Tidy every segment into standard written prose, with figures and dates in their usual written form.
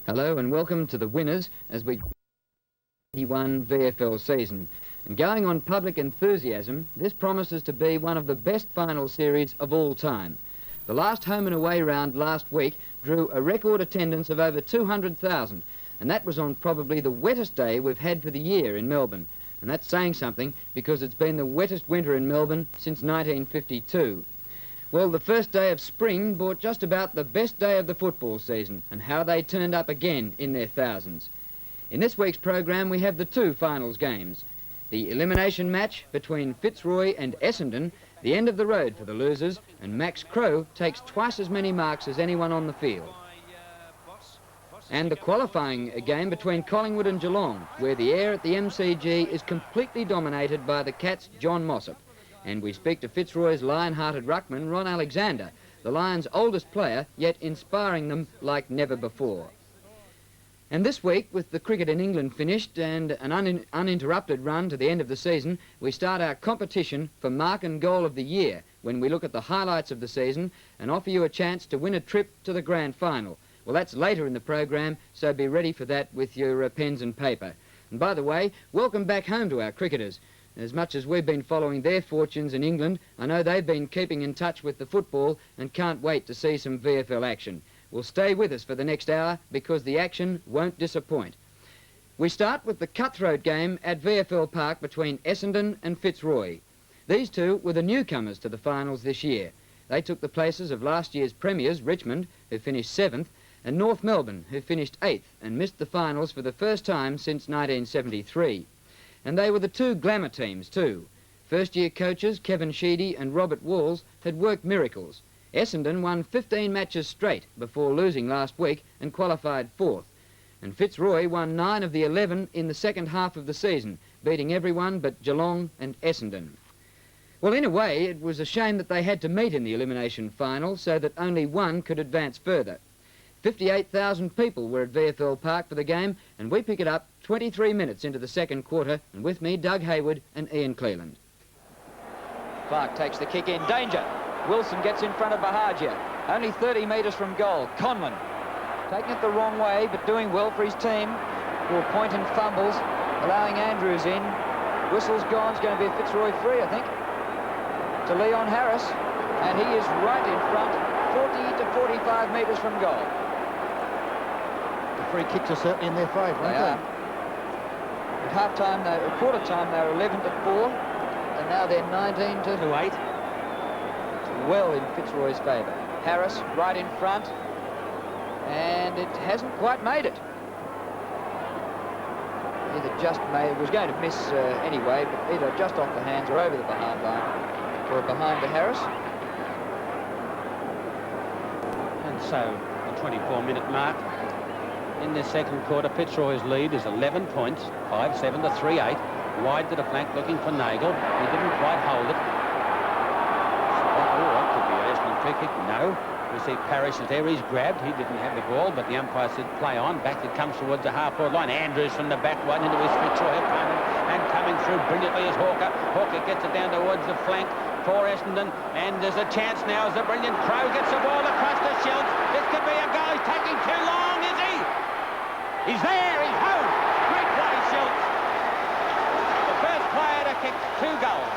Hello and welcome to the winners as we 21 VFL season. And going on public enthusiasm, this promises to be one of the best final series of all time. The last home and away round last week drew a record attendance of over 200,000, and that was on probably the wettest day we've had for the year in Melbourne. And that's saying something because it's been the wettest winter in Melbourne since 1952. Well, the first day of spring brought just about the best day of the football season, and how they turned up again in their thousands. In this week's program we have the two finals games. The elimination match between Fitzroy and Essendon, the end of the road for the losers, and Max Crowe takes twice as many marks as anyone on the field. And the qualifying game between Collingwood and Geelong, where the air at the MCG is completely dominated by the Cats' John Mossop. And we speak to Fitzroy's lion-hearted ruckman, Ron Alexander, the Lions' oldest player, yet inspiring them like never before. And this week, with the cricket in England finished and an uninterrupted run to the end of the season, we start our competition for Mark and Goal of the Year, when we look at the highlights of the season and offer you a chance to win a trip to the grand final. Well, that's later in the program, so be ready for that with your pens and paper. And by the way, welcome back home to our cricketers. As much as we've been following their fortunes in England, I know they've been keeping in touch with the football and can't wait to see some VFL action. Well, stay with us for the next hour because the action won't disappoint. We start with the cutthroat game at VFL Park between Essendon and Fitzroy. These two were the newcomers to the finals this year. They took the places of last year's premiers, Richmond, who finished 7th, and North Melbourne, who finished 8th and missed the finals for the first time since 1973. And they were the two glamour teams too. First-year coaches Kevin Sheedy and Robert Walls had worked miracles. Essendon won 15 matches straight before losing last week and qualified 4th. And Fitzroy won 9 of the 11 in the second half of the season, beating everyone but Geelong and Essendon. Well, in a way, it was a shame that they had to meet in the elimination final so that only one could advance further. 58,000 people were at VFL Park for the game, and we pick it up 23 minutes into the second quarter, and with me, Doug Hayward and Ian Cleland. Clark takes the kick in. Danger. Wilson gets in front of Bahagia. Only 30 metres from goal. Conlon taking it the wrong way, but doing well for his team. Will point and fumbles, allowing Andrews in. Whistle's gone. It's going to be a Fitzroy free, I think, to Leon Harris, and he is right in front, 40 to 45 metres from goal. Free kicks are certainly in their favour, aren't they? At half-time, at quarter-time, they were 11 to 4, and now they're 19 to 8. It's well in Fitzroy's favour. Harris right in front, and it hasn't quite made it. Either just made, it was going to miss anyway, but either just off the hands or over the behind line, or behind to Harris. And so, the 24-minute mark. In the second quarter, Fitzroy's lead is 11 points, 5-7 to 3-8. Wide to the flank, looking for Nagel. He didn't quite hold it. Oh, that could be an Essendon free kick. No. We see Parrish is there. He's grabbed. He didn't have the ball, but the umpire said play on. Back it comes towards the half-forward line. Andrews from the back one into his Fitzroy opponent, and coming through brilliantly is Hawker. Hawker gets it down towards the flank for Essendon, and there's a chance now as the brilliant Crowe gets the ball across the Schultz. This could be a goal. He's taking too long, is he? He's there, he's home. Great play, Schultz. The first player to kick 2 goals.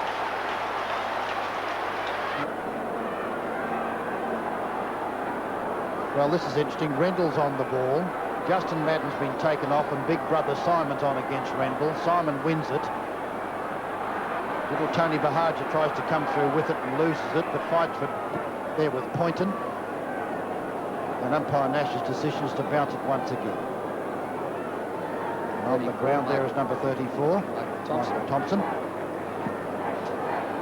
Well, this is interesting. Rendell's on the ball. Justin Madden's been taken off, and big brother Simon's on against Rendell. Simon wins it. Little Tony Bahagia tries to come through with it and loses it, but fights for there with Poynton. And umpire Nash's decision is to bounce it once again. On the ground there is number 34, Thompson.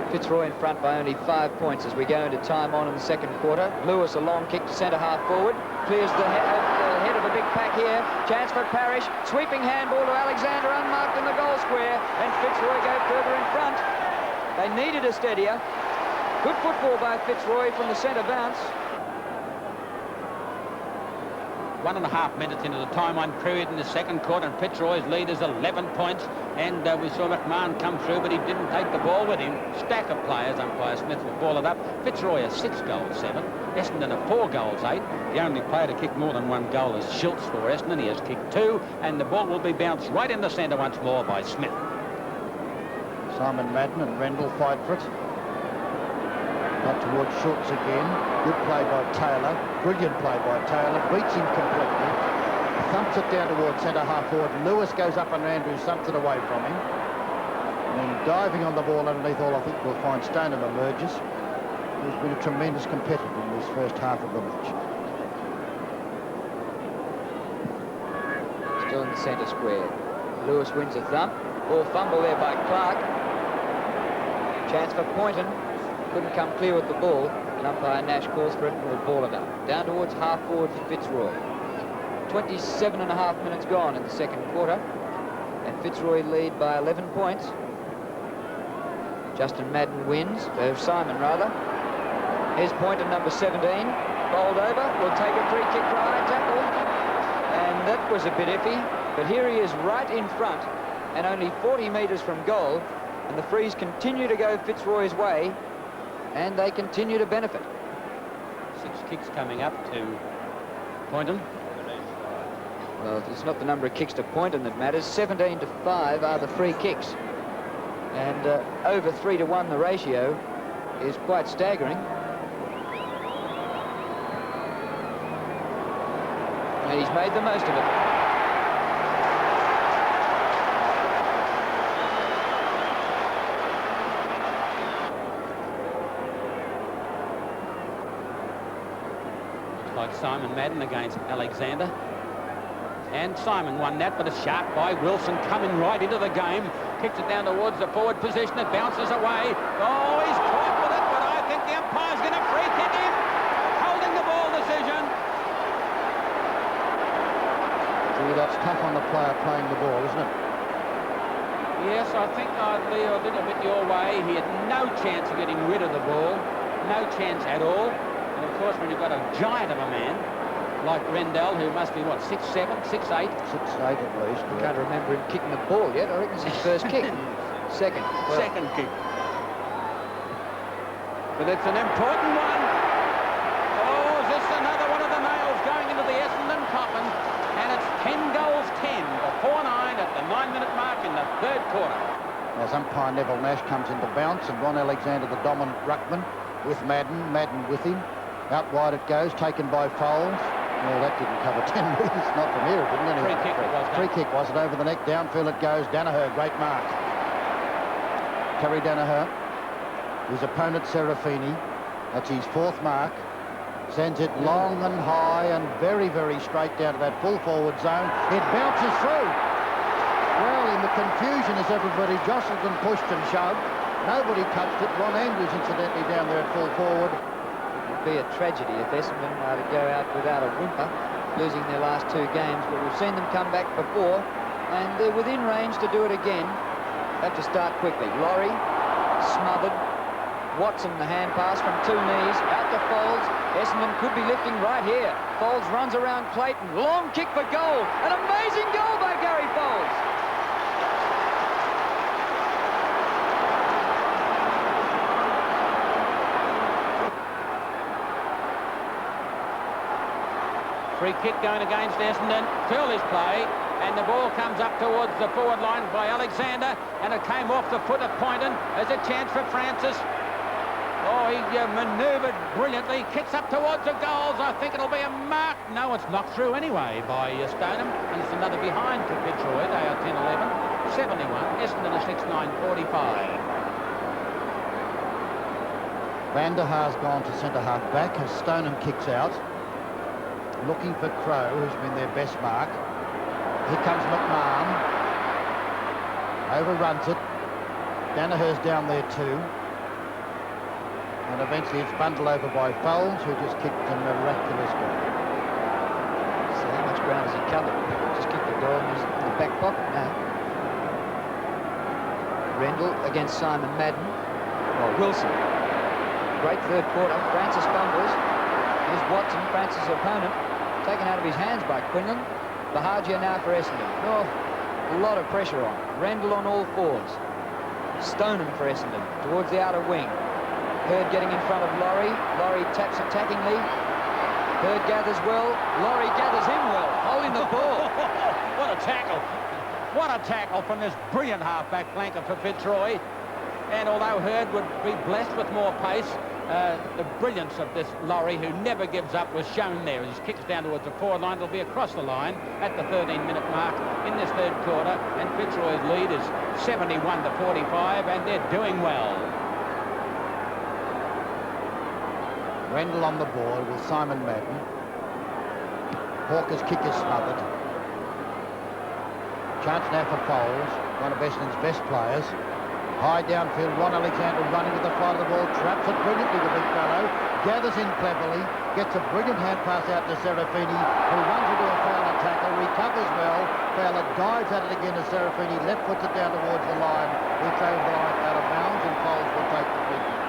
Fitzroy in front by only 5 points as we go into time on in the second quarter. Lewis, a long kick to centre half forward. Clears the head of a big pack here. Chance for Parrish. Sweeping handball to Alexander, unmarked in the goal square. And Fitzroy go further in front. They needed a steadier. Good football by Fitzroy from the centre bounce. 1.5 minutes into the time-on period in the second quarter, and Fitzroy's lead is 11 points. And we saw McMahon come through, but he didn't take the ball with him. Stack of players. Umpire Smith will ball it up. Fitzroy has 6 goals, 7. Essendon have 4 goals, 8. The only player to kick more than 1 goal is Schultz for Essendon. He has kicked 2, and the ball will be bounced right in the centre once more by Smith. Simon Madden and Rendell fight for it. Up towards Schultz again. Good play by Taylor. Brilliant play by Taylor. Beats him completely. Thumps it down towards centre-half forward. Lewis goes up and Andrews thumps it away from him. And then diving on the ball underneath all, I think we'll find Stoneham emerges. He's been a tremendous competitor in this first half of the match. Still in the centre square. Lewis wins a thump. Ball fumble there by Clark. Chance for Poynton. Couldn't come clear with the ball, and umpire Nash calls for it and will ball it up. Down towards half forward for Fitzroy. 27.5 minutes gone in the second quarter, and Fitzroy lead by 11 points. Justin Madden wins, Simon rather. Here's Poynton, number 17, bowled over, will take a free kick for a high tackle, and that was a bit iffy, but here he is right in front, and only 40 metres from goal, and the frees continue to go Fitzroy's way, and they continue to benefit. 6 kicks coming up to Poynton. Well, it's not the number of kicks to Poynton that matters. 17 to 5 are the free kicks. And over 3 to 1 the ratio is quite staggering. And he's made the most of it. Like Simon Madden against Alexander. And Simon won that, but a sharp by Wilson coming right into the game. Kicks it down towards the forward position. It bounces away. Oh, he's caught with it, but I think the umpire's going to free kick him. Holding the ball decision. Gee, that's tough on the player playing the ball, isn't it? Yes, I think I'd lean a little bit your way. He had no chance of getting rid of the ball. No chance at all. And of course, when you've got a giant of a man like Rendell, who must be, what, 6'7", 6'8"? 6'8" at least. I can't remember him kicking the ball yet. I reckon it's his first kick. Second. Well, second kick. But it's an important one. Oh, is this another one of the nails going into the Essendon coffin? And it's 10 goals, 10 for 4-9 at the 9-minute mark in the third quarter. As umpire Neville Nash comes into bounce, and Ron Alexander, the dominant ruckman, with Madden with him. Out wide it goes, taken by Foles. Well, that didn't cover 10 metres, not from here, it didn't anyway. Free kick it was. Free kick, was it? Over the neck, downfield it goes. Danaher, great mark. Terry Danaher. His opponent, Serafini. That's his 4th mark. Sends it long and high and very, very straight down to that full forward zone. It bounces through. Well, in the confusion as everybody jostled and pushed and shoved, nobody touched it. Ron Andrews, incidentally, down there at full forward. Be a tragedy if Essendon are to go out without a whimper, losing their last 2 games, but we've seen them come back before, and they're within range to do it again. Have to start quickly. Laurie, smothered. Watson, the hand pass from 2 knees, out to Foles. Essendon could be lifting right here. Foles runs around Clayton, long kick for goal, an amazing goal by Gary Foles. Free kick going against Essendon. Curly's play, and the ball comes up towards the forward line by Alexander, and it came off the foot of Poynton. There's a chance for Francis. Oh, he manoeuvred brilliantly, kicks up towards the goals. I think it'll be a mark. No, it's knocked through anyway by Stoneham, and it's another behind to Fitzroy. They are 10-11, 71. Essendon are 6-9, 45. Van der Haar's gone to centre-half back as Stoneham kicks out. Looking for Crow, who's been their best mark. Here comes McMahon. Overruns it. Danaher's down there too. And eventually it's bundled over by Foles, who just kicked a miraculous goal. So how much ground has he covered? Just kicked the goal and he's in the back pocket now. Rendell against Simon Madden. Oh, Wilson. Great third quarter. Francis fumbles. Here's Watson, Francis' opponent. Taken out of his hands by Quinlan. Bahagia now for Essendon. Oh, a lot of pressure on. Rendell on all fours. Stoneham for Essendon towards the outer wing. Hurd getting in front of Laurie. Laurie taps attackingly. Hurd gathers well. Laurie gathers him well, holding the ball. What a tackle. What a tackle from this brilliant half-back flanker for Fitzroy. And although Hurd would be blessed with more pace, the brilliance of this Laurie, who never gives up, was shown there. As he kicks down towards the forward line, it'll be across the line at the 13-minute mark in this third quarter. And Fitzroy's lead is 71-45, and they're doing well. Rendell on the ball with Simon Madden. Hawker's kick is smothered. Chance now for Coles, one of Essendon's best players. High downfield, Ron Alexander running with the flight of the ball, traps it brilliantly, the big fellow, gathers in cleverly, gets a brilliant hand pass out to Serafini, who runs into a Fowler tackle, recovers well, Fowler dives at it again to Serafini, left puts it down towards the line, it's over the line out of bounds, and Coles will take the free kick.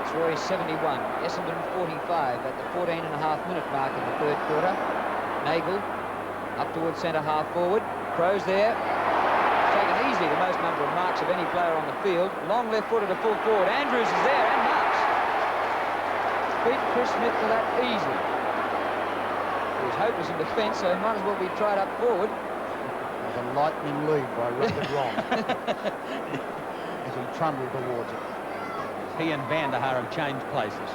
Fitzroy 71, Essendon 45 at the 14.5-minute mark in the third quarter. Nagel up towards centre half forward. Crow's there. Taken easily the most number of marks of any player on the field. Long left footer to full forward. Andrews is there and marks. Beat Chris Smith for that easily. He was hopeless in defence, so he might as well be tried up forward. There's a lightning lead by Rhett Ron as he trundled towards it. He and Van der Haar have changed places.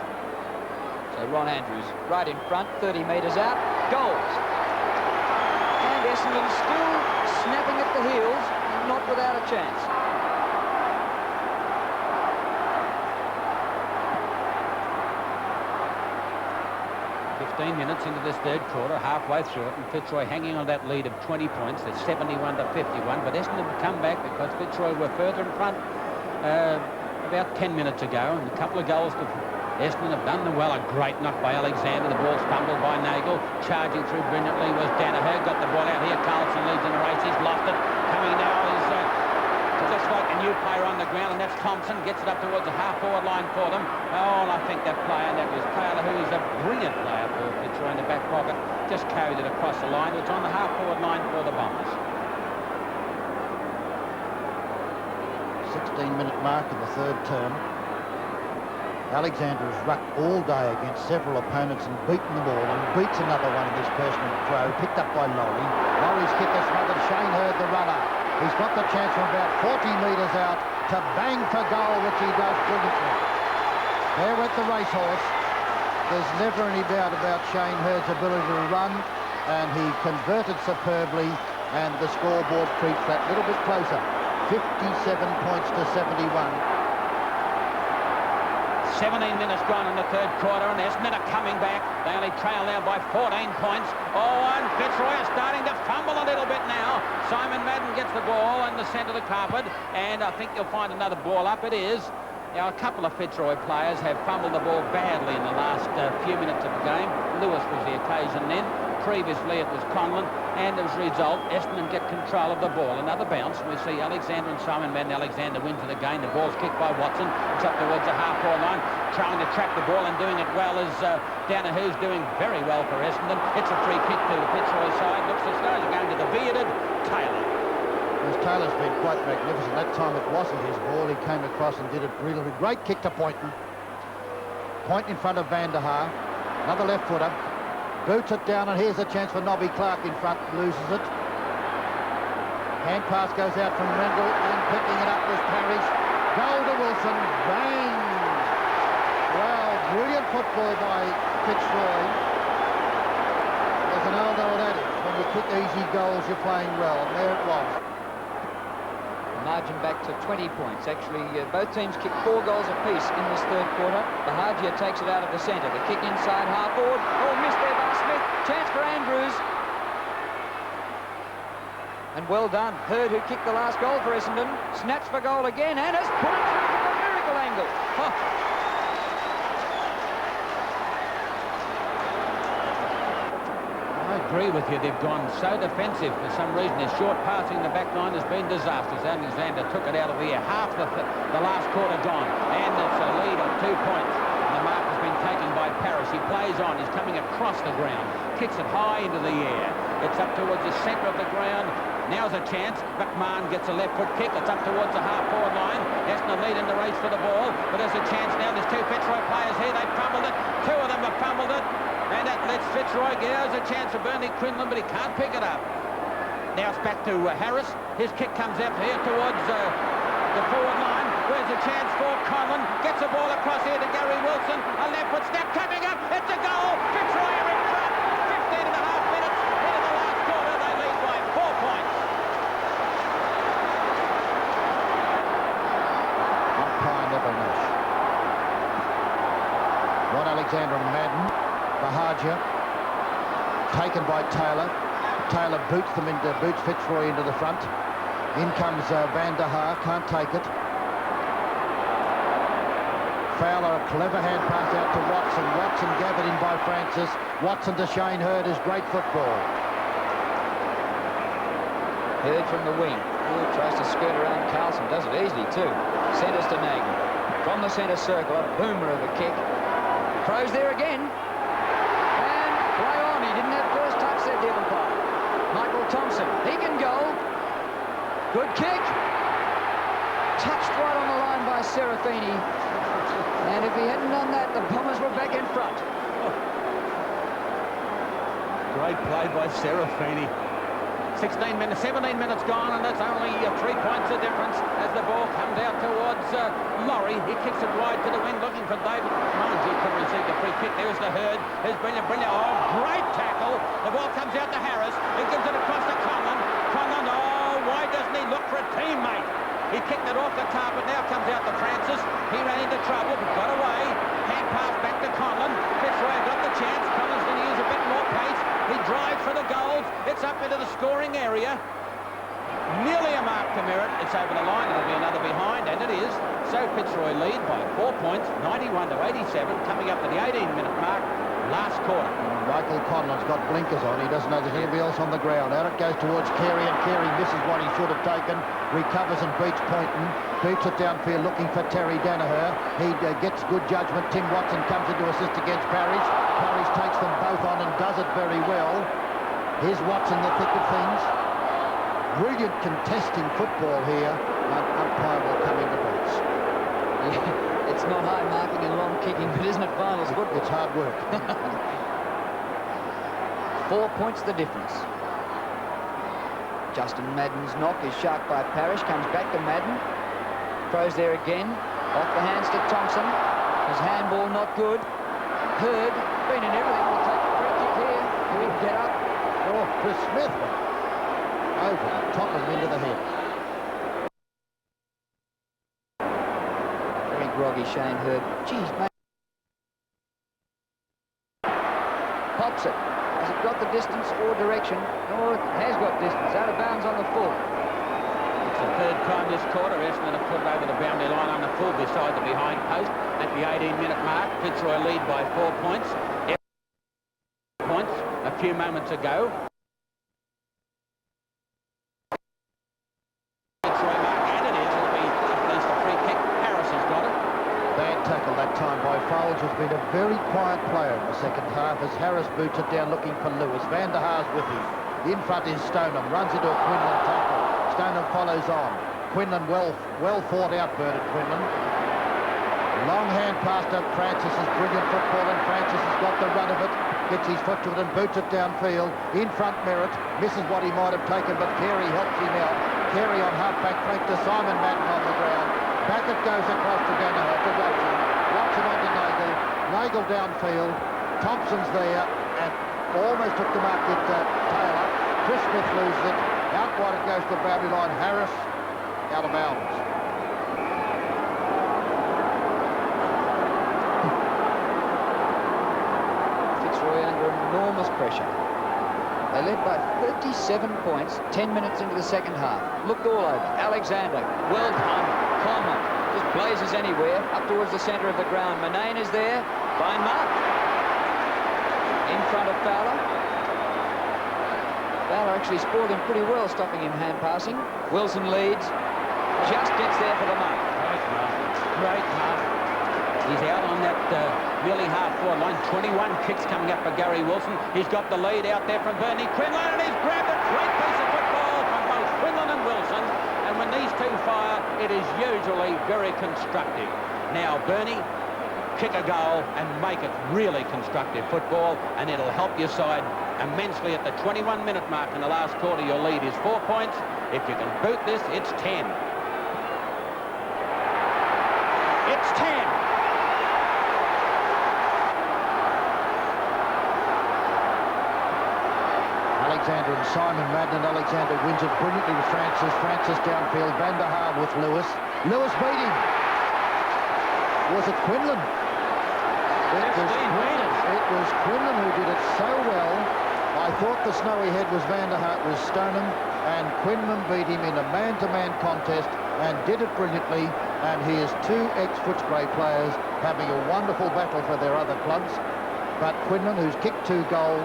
So Ron Andrews right in front, 30 metres out, goals. And Essendon still snapping at the heels, not without a chance. Minutes into this third quarter, halfway through it, and Fitzroy hanging on that lead of 20 points. They're 71-51, but Essendon have come back because Fitzroy were further in front about 10 minutes ago, and a couple of goals to Essendon have done them well. A great knock by Alexander. The ball's fumbled by Nagel. Charging through brilliantly was Danaher. Got the ball out here. Carlson leads in the race. He's lost it. Coming now is just like a new player on the ground, and that's Thompson. Gets it up towards the half-forward line for them. Oh, and I think that player, that was Taylor, who is a brilliant player for Fitzroy in the back pocket, just carried it across the line. It's on the half-forward line for the Bombers. 16-minute mark in the third term. Alexander has rucked all day against several opponents and beaten them all, and beats another one in this personal throw, picked up by Laurie. Laurie's kick is smothered. Shane Hurd, the runner. He's got the chance from about 40 metres out to bang for goal, which he does brilliantly. There went the racehorse. There's never any doubt about Shane Hurd's ability to run, and he converted superbly, and the scoreboard creeps that little bit closer. 57 points to 71. 17 minutes gone in the third quarter, and Essendon are coming back. They only trail now by 14 points. Oh, and Fitzroy is starting to fumble a little bit now. Simon Madden gets the ball in the centre of the carpet, and I think you'll find another ball up. It is. Now, a couple of Fitzroy players have fumbled the ball badly in the last few minutes of the game. Lewis was the occasion then. Previously, it was Conlon, and as a result, Essendon get control of the ball. Another bounce. We see Alexander and Simon Madden. Alexander wins it again. The ball's kicked by Watson. It's up towards the half-forward line, trying to track the ball and doing it well as Danaher's doing very well for Essendon. It's a free kick to the Fitzroy side. Looks as though it's going to the bearded Taylor. Taylor's been quite magnificent. That time it wasn't his ball. He came across and did it brilliantly. Great kick to Poynton. Point in front of Van der Haar. Another left footer. Boots it down, and here's a chance for Nobby Clark in front. Loses it. Hand pass goes out from Rendell, and picking it up was Parrish. Goal to Wilson. Bang! Well, brilliant football by Fitzroy. There's an elbow that is. When you kick easy goals, you're playing well. And there it was. Margin back to 20 points. Actually, both teams kicked 4 goals apiece in this third quarter. Bahagia takes it out of the centre. The kick inside, half forward. Oh, missed there by Smith. Chance for Andrews. And well done. Hurd, who kicked the last goal for Essendon, snatched for goal again and has put it through from a miracle angle. I agree with you. They've gone so defensive for some reason. Their short passing in the back line has been disastrous. Alexander took it out of the air. Half the last quarter gone, and it's a lead of 2 points. And the mark has been taken by Parrish He plays on. He's coming across the ground. Kicks it high into the air. It's up towards the centre of the ground. Now's a chance. McMahon gets a left foot kick. It's up towards the half-forward line. Essendon lead in the race for the ball. But there's a chance now. There's two Fitzroy players here. They fumbled it. Two of them have fumbled it. And that lets Fitzroy get. There's a chance for Burnley Quinlan, but he can't pick it up. Now it's back to Harris. His kick comes out here towards the forward line. Where's a chance for Conlon? Gets the ball across here to Gary Wilson. A left foot step coming up. It's a goal. Fitzroy are in front. 15 and a half minutes into the last quarter. They lead by 4 points. Umpire Neville Nash. Ron Alexander and Madden. Bahagia. Taken by Taylor. Taylor boots Fitzroy into the front. In comes Van der Haar, can't take it. Fowler, a clever hand pass out to Watson. Watson gathered in by Francis. Watson to Shane Hurd is great football. Hurd from the wing. Hurd tries to skirt around Carlson, does it easily too. Centres to Nagel. From the centre circle, a boomer of a kick. Crows there again. And play on. He didn't have first touch, said the umpire. Michael Thompson, he can go. Good kick. Touched right on the line by Serafini. And if he hadn't done that, the Bombers were back in front. Great play by Serafini. 17 minutes gone, and that's only 3 points of difference as the ball comes out towards Laurie. He kicks it wide to the wing, looking for David. Mullins could receive the free kick. There's the Hurd. There's brilliant. Oh, great tackle. The ball comes out to Harris. He gives it across to Conlon. Conlon, oh, why doesn't he look for a teammate? He kicked it off the carpet. Now comes out to Francis. He ran into trouble, but got away. Hand pass back to Conlon. Fitzroy got the chance. Conlon's going to use a bit more pace. He drives for the goals. It's up into the scoring area. Nearly a mark to merit. It's over the line. It'll be another behind, and it is. So Fitzroy lead by 4 points, 91 to 87, coming up to the 18-minute mark, last quarter. Michael Conlon's got blinkers on. He doesn't know there's anybody else on the ground. Out it goes towards Carey, and Carey misses what he should have taken. Recovers and beats Poynton. Beats it downfield looking for Terry Danaher. He gets good judgment. Tim Watson comes in to assist against Parrish. Parrish takes them both on and does it very well. Here's Watson, the thick of things. Brilliant contesting football here. Umpire will come into box. Yeah, it's not high marking and long kicking, but isn't it finals football? It's hard work. 4 points the difference. Justin Madden's knock is sharked by Parrish, comes back to Madden. Throws there again. Off the hands to Thompson. His handball not good. Hurd, been in everything. We'll take a free kick here. He can get up. Oh, Chris Smith. Over the top and into the head. Very groggy, Shane Hurd. Geez, mate. Pops it. Has it got the distance or direction? Oh, it has got distance. Out of bounds on the full. It's the third time this quarter. Essendon have put it over the boundary line on the full beside the behind post at the 18-minute mark. Fitzroy lead by 4 points. Points a few moments ago. Fitzroy mark, and it is. It'll be at least a free kick. Harris has got it. Bad tackle that time by Foles, who's been a very quiet player in the second half as Harris boots it down looking for Lewis. Van der Haar's with him. In front is Stoneham. Runs into a Quinlan tackle. Stoneham follows on. Quinlan well fought out, Bernard Quinlan. Long hand pass to Francis's brilliant football, and Francis has got the run of it. Gets his foot to it and boots it downfield. In front Merritt. Misses what he might have taken, but Carey helps him out. Carey on half-back flank to Simon Madden on the ground. Back it goes across to Danaher to Watson. Watson on to Nagel. Nagel downfield. Thompson's there and almost took the mark at Taylor. Chris Smith loses it. Out wide it goes to the boundary line. Harris out of bounds. Fitzroy under enormous pressure. They led by 37 points, 10 minutes into the second half. Looked all over. Alexander, well done. Conlon just blazes anywhere, up towards the centre of the ground. Manane is there. Fine mark. In front of Fowler. Fowler actually spoiled him pretty well, stopping him hand passing. Wilson leads. Just gets there for the mark. Great mark. Great mark. He's out on that nearly half-forward line. 21 kicks coming up for Gary Wilson. He's got the lead out there from Bernie Quinlan, and he's grabbed a great piece of football from both Quinlan and Wilson. And when these two fire, it is usually very constructive. Now, Bernie, kick a goal and make it really constructive football, and it'll help your side immensely. At the 21-minute mark in the last quarter, your lead is 4 points. If you can boot this, it's 10. It's 10. Alexander and Simon Madden. Alexander wins it brilliantly with Francis. Francis downfield. Van der Haar with Lewis. Lewis beat him. Was it Quinlan? It was Quinlan who did it so well. I thought the snowy head was Van der Haar, was Stoneham, and Quinlan beat him in a man-to-man contest and did it brilliantly. And here's two ex-Footscray players having a wonderful battle for their other clubs. But Quinlan, who's kicked 2 goals,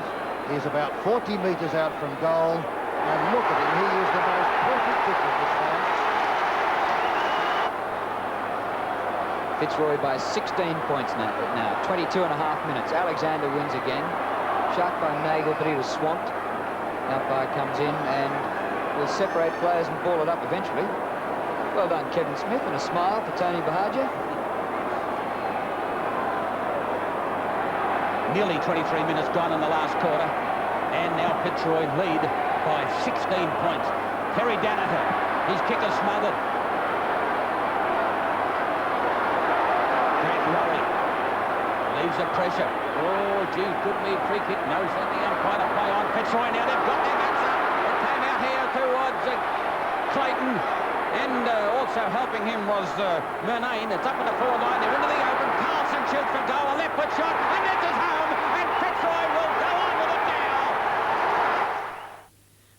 is about 40 metres out from goal. And look at him, he is the most perfect kicker this time. Fitzroy by 16 points now. 22 and a half minutes. Alexander wins again. Shark by Nagel, but he was swamped. The umpire comes in and will separate players and ball it up eventually. Well done, Kevin Smith, and a smile for Tony Bahagia. Nearly 23 minutes gone in the last quarter, and now Fitzroy lead by 16 points. Terry Danaher, his kick is smothered. Grant Murray leaves the pressure. Oh, gee, good lead free kick. No, sent the umpire to play on Fitzroy. Now they've got their backs up. It came out here towards Clayton, and also helping him was Murnane. It's up in the forward line. They're into the open. Carlson shoots for goal. A left foot shot, and this is home. And Fitzroy will go on with it now.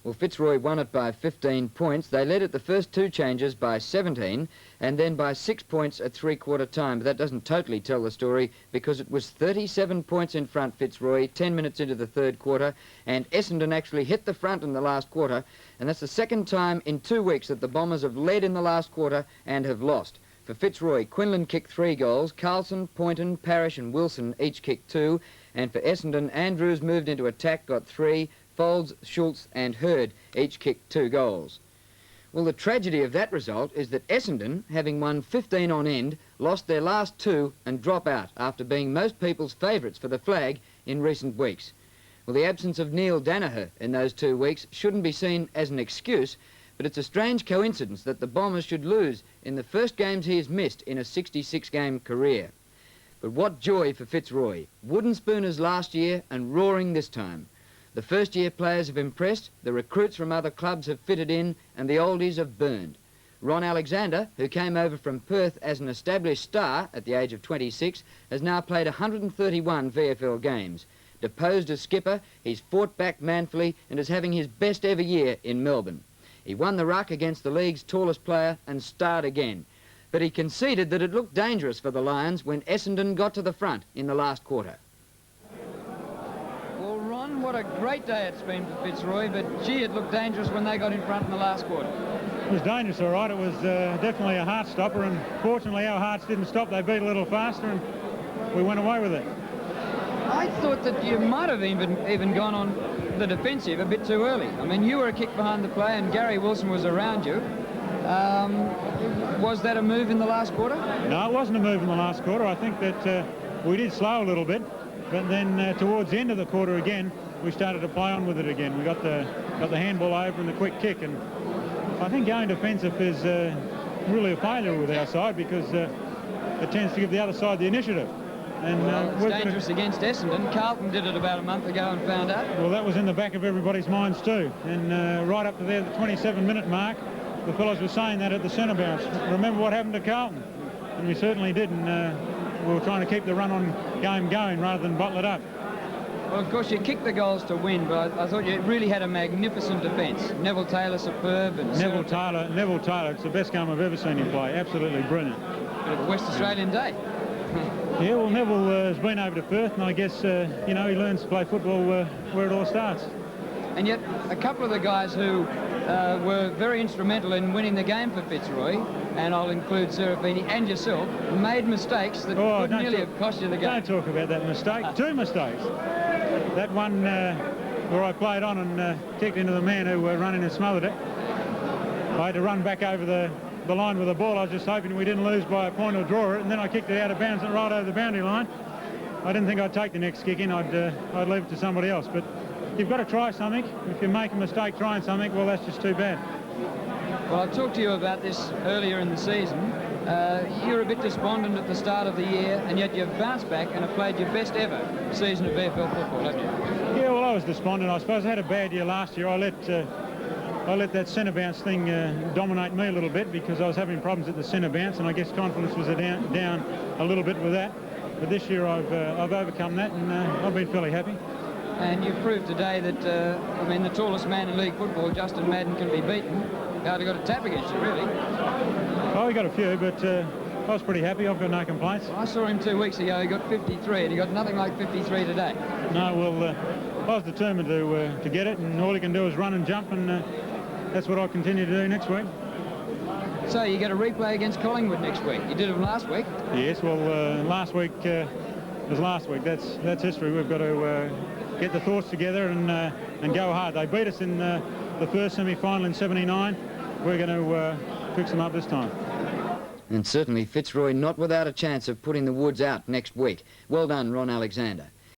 Well, Fitzroy won it by 15 points. They led at the first 2 changes by 17 and then by 6 points at 3/4 time. But that doesn't totally tell the story, because it was 37 points in front, Fitzroy, 10 minutes into the 3rd quarter, and Essendon actually hit the front in the last quarter, and that's the 2nd time in 2 weeks that the Bombers have led in the last quarter and have lost. For Fitzroy, Quinlan kicked 3 goals, Carlson, Poynton, Parrish and Wilson each kicked 2, and for Essendon, Andrews moved into attack, got 3, Folds, Schultz and Hurd each kicked 2 goals. Well, the tragedy of that result is that Essendon, having won 15 on end, lost their last 2 and drop out after being most people's favourites for the flag in recent weeks. Well, the absence of Neil Danaher in those 2 weeks shouldn't be seen as an excuse, but it's a strange coincidence that the Bombers should lose in the first games he has missed in a 66-game career. But what joy for Fitzroy. Wooden spooners last year and roaring this time. The first-year players have impressed, the recruits from other clubs have fitted in, and the oldies have burned. Ron Alexander, who came over from Perth as an established star at the age of 26, has now played 131 VFL games. Deposed as skipper, he's fought back manfully and is having his best ever year in Melbourne. He won the ruck against the league's tallest player and starred again. But he conceded that it looked dangerous for the Lions when Essendon got to the front in the last quarter. Well, Ron, what a great day it's been for Fitzroy, but gee, it looked dangerous when they got in front in the last quarter. It was dangerous, all right. It was definitely a heart stopper, and fortunately our hearts didn't stop. They beat a little faster and we went away with it. I thought that you might have even gone on the defensive a bit too early. I mean, you were a kick behind the play and Gary Wilson was around you. Was that a move in the last quarter? No, it wasn't a move in the last quarter. I think that we did slow a little bit, but then towards the end of the quarter again, we started to play on with it again. We got the handball over and the quick kick, and I think going defensive is really a failure with our side, because it tends to give the other side the initiative. And it's dangerous against Essendon. Carlton did it about a month ago and found out. Well, that was in the back of everybody's minds too. And right up to there, the 27-minute mark, the fellows were saying that at the centre bounce. Remember what happened to Carlton? And we certainly did. And we were trying to keep the run-on game going rather than bottle it up. Well, of course, you kicked the goals to win, but I thought you really had a magnificent defence. Neville Taylor, superb. And Neville Taylor, it's the best game I've ever seen him play. Absolutely brilliant. Bit of a West Australian day. Yeah, well, Neville has been over to Perth, and I guess, you know, he learns to play football where it all starts. And yet, a couple of the guys who were very instrumental in winning the game for Fitzroy, and I'll include Serafini and yourself, made mistakes that could nearly have cost you the game. Don't talk about that mistake. Two mistakes. That one where I played on and kicked into the man who running and smothered it. I had to run back over the line with the ball. I was just hoping we didn't lose by a point or draw it, and then I kicked it out of bounds and right over the boundary line. I didn't think I'd take the next kick in. I'd leave it to somebody else. But you've got to try something. If you make a mistake trying something, well, that's just too bad. Well, I talked to you about this earlier in the season. You were a bit despondent at the start of the year, and yet you've bounced back and have played your best ever season of VFL football, haven't you? Yeah, well, I was despondent. I suppose I had a bad year last year. I let that centre bounce thing dominate me a little bit because I was having problems at the centre bounce, and I guess confidence was down a little bit with that. But this year I've overcome that, and I've been fairly happy. And you've proved today that, I mean, the tallest man in league football, Justin Madden, can be beaten. Hardly got a tap against you, really. Oh, he got a few, but I was pretty happy. I've got no complaints. Well, I saw him 2 weeks ago. He got 53, and he got nothing like 53 today. No, well, I was determined to get it, and all he can do is run and jump, and that's what I'll continue to do next week. So you get a replay against Collingwood next week. You did it last week. Yes, well, last week was last week. That's history. We've got to get the thoughts together and go hard. They beat us in the first semi-final in '79. We're going to fix them up this time. And certainly Fitzroy not without a chance of putting the Woods out next week. Well done, Ron Alexander.